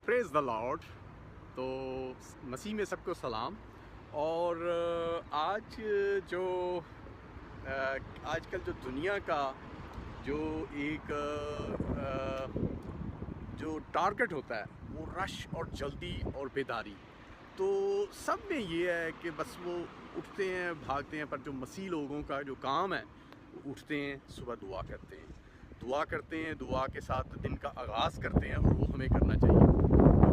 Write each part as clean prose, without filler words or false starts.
پریز دا lord. تو مسیح میں سب کو سلام. اور آج کل جو دنیا کا جو ایک جو ٹارگٹ ہوتا ہے وہ رش اور جلدی اور بیداری. تو سب میں یہ ہے کہ بس وہ اٹھتے ہیں بھاگتے ہیں، پر جو مسیح لوگوں کا جو کام ہے وہ اٹھتے ہیں صبح دعا کرتے ہیں، دعا کے ساتھ دن کا آغاز کرتے ہیں، اور وہ ہمیں کرنا چاہیے.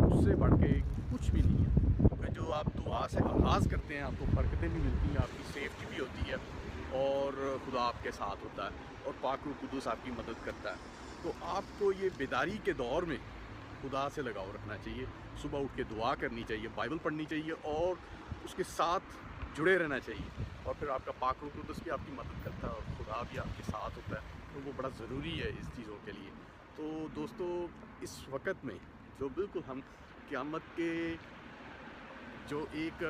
اس سے بڑھ کے کچھ بھی نہیں ہے، کیونکہ جو آپ دعا سے آغاز کرتے ہیں آپ کو برکتیں بھی ملتی ہیں، آپ کی سیفٹی بھی ہوتی ہے، اور خدا آپ کے ساتھ ہوتا ہے، اور پاک روح قدس آپ کی مدد کرتا ہے. تو آپ کو یہ بیداری کے دور میں خدا سے لگاؤ رکھنا چاہیے. صبح اٹھ کے دعا کرنی چاہیے، بائبل پڑھنی چاہیے، اور اس کے ساتھ جڑے رہنا چاہیے. اور پھر آپ کا پاک روح قدس بھی آپ کی مدد کرتا ہے، اور خدا بھی آپ کے ساتھ ہوتا ہے. تو وہ بڑا ضروری ہے اس چیزوں کے لیے. تو دوستو، اس وقت میں جو بالکل ہم قیامت کے جو ایک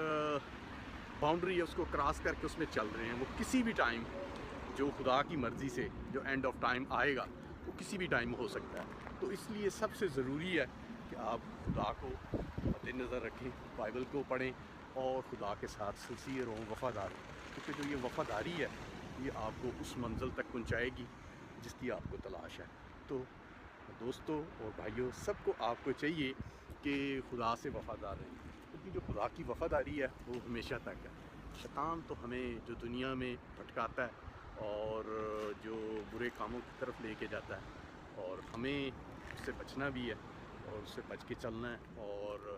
باؤنڈری ہے اس کو کراس کر کے اس میں چل رہے ہیں، وہ کسی بھی ٹائم جو خدا کی مرضی سے جو اینڈ آف ٹائم آئے گا وہ کسی بھی ٹائم ہو سکتا ہے. تو اس لیے سب سے ضروری ہے کہ آپ خدا کو مد نظر رکھیں، بائبل کو پڑھیں، اور خدا کے ساتھ سلسلے رہوں، وفادار ہوں. کیونکہ جو یہ وفاداری ہے یہ آپ کو اس منزل تک پہنچائے گی جس کی آپ کو تلاش ہے. تو دوستوں اور بھائیوں، سب کو آپ کو چاہیے کہ خدا سے وفادار رہیں، کیونکہ جو خدا کی وفاداری ہے وہ ہمیشہ تک ہے. شیطان تو ہمیں جو دنیا میں بھٹکاتا ہے اور جو برے کاموں کی طرف لے کے جاتا ہے، اور ہمیں اس سے بچنا بھی ہے، اور اس سے بچ کے چلنا ہے، اور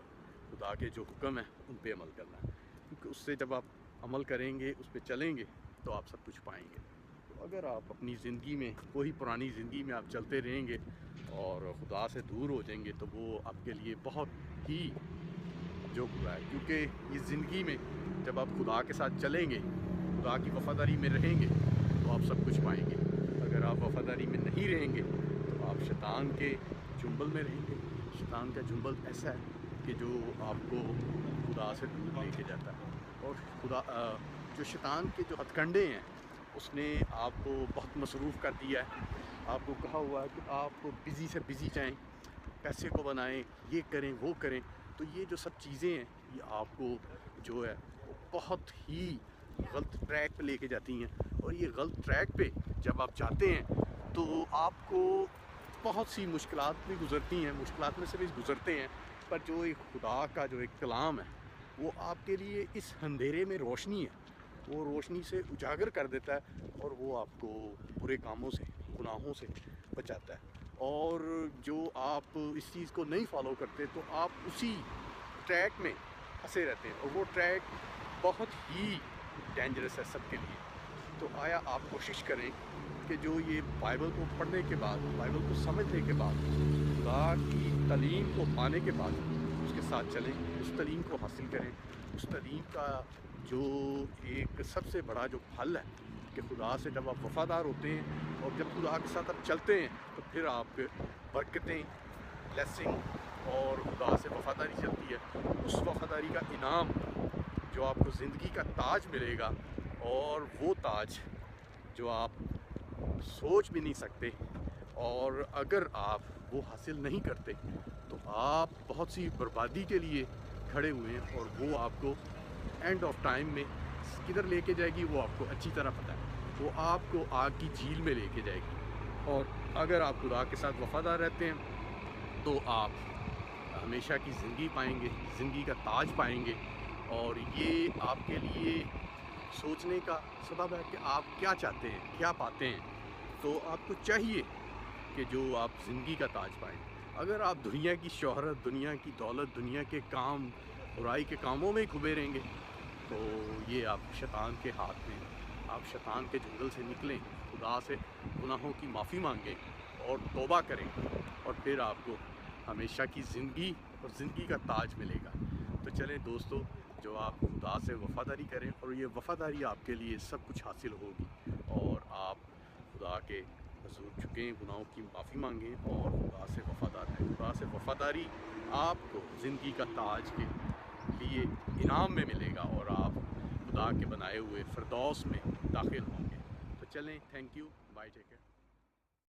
خدا کے جو حکم ہیں ان پہ عمل کرنا ہے. کیونکہ اس سے جب آپ عمل کریں گے، اس پہ چلیں گے، تو آپ سب کچھ پائیں گے. تو اگر آپ اپنی زندگی میں کوئی پرانی زندگی میں آپ چلتے رہیں گے اور خدا سے دور ہو جائیں گے، تو وہ آپ کے لیے بہت ہی جو برا ہے. کیونکہ اس زندگی میں جب آپ خدا کے ساتھ چلیں گے، خدا کی وفاداری میں رہیں گے، تو آپ سب کچھ پائیں گے. اگر آپ وفاداری میں نہیں رہیں گے تو آپ شیطان کے چنبل میں رہیں گے. شیطان کا چنبل ایسا ہے کہ جو آپ کو خدا سے دور لے کے جاتا ہے. اور خدا جو شیطان کے جو ہتھ کنڈے ہیں اس نے آپ کو بہت مصروف کر دیا ہے. آپ کو کہا ہوا ہے کہ آپ کو بزی سے بزی جائیں، پیسے کو بنائیں، یہ کریں وہ کریں. تو یہ جو سب چیزیں ہیں یہ آپ کو جو ہے وہ بہت ہی غلط ٹریک پہ لے کے جاتی ہیں. اور یہ غلط ٹریک پہ جب آپ جاتے ہیں تو آپ کو بہت سی مشکلات بھی گزرتی ہیں، مشکلات میں سے بھی گزرتے ہیں. پر جو ایک خدا کا جو ایک کلام ہے وہ آپ کے لیے اس اندھیرے میں روشنی ہے، وہ روشنی سے اجاگر کر دیتا ہے، اور وہ آپ کو برے کاموں سے، گناہوں سے بچاتا ہے. اور جو آپ اس چیز کو نہیں فالو کرتے تو آپ اسی ٹریک میں پھنسے رہتے ہیں، اور وہ ٹریک بہت ہی ڈینجرس ہے سب کے لیے. تو آیا آپ کوشش کریں کہ جو یہ بائبل کو پڑھنے کے بعد، بائبل کو سمجھنے کے بعد، خدا کی تعلیم کو پانے کے بعد اس کے ساتھ چلیں، اس تعلیم کو حاصل کریں. اس تعلیم کا جو ایک سب سے بڑا جو پھل ہے کہ خدا سے جب آپ وفادار ہوتے ہیں اور جب خدا کے ساتھ آپ چلتے ہیں تو پھر آپ برکتیں، بلیسنگ اور خدا سے وفاداری چلتی ہے. اس وفاداری کا انعام جو آپ کو زندگی کا تاج ملے گا، اور وہ تاج جو آپ سوچ بھی نہیں سکتے. اور اگر آپ وہ حاصل نہیں کرتے تو آپ بہت سی بربادی کے لیے کھڑے ہوئے ہیں، اور وہ آپ کو اینڈ آف ٹائم میں کدھر لے کے جائے گی وہ آپ کو اچھی طرح پتہ ہے. وہ آپ کو آگ کی جھیل میں لے کے جائے گی. اور اگر آپ خدا کے ساتھ وفادار رہتے ہیں تو آپ ہمیشہ کی زندگی پائیں گے، زندگی کا تاج پائیں گے. اور یہ آپ کے لیے سوچنے کا سبب ہے کہ آپ کیا چاہتے ہیں، کیا پاتے ہیں. تو آپ کو چاہیے کہ جو آپ زندگی کا تاج پائیں. اگر آپ دنیا کی شہرت، دنیا کی دولت، دنیا کے کام، برائی کے کاموں میں ہی کھبے رہیں گے تو یہ آپ شیطان کے ہاتھ میں، آپ شیطان کے جنگل سے نکلیں، خدا سے گناہوں کی معافی مانگیں اور توبہ کریں، اور پھر آپ کو ہمیشہ کی زندگی اور زندگی کا تاج ملے گا. تو چلیں دوستو، جو آپ خدا سے وفاداری کریں، اور یہ وفاداری آپ کے لیے سب کچھ حاصل ہوگی، اور آپ خدا کے حضور جھکیں، گناہوں کی معافی مانگیں اور خدا سے وفادار رہیں. خدا سے وفاداری آپ کو زندگی کا تاج کے لیے انعام میں ملے گا، اور آپ خدا کے بنائے ہوئے فردوس میں داخل ہوں گے. تو چلیں، thank you, bye, take care.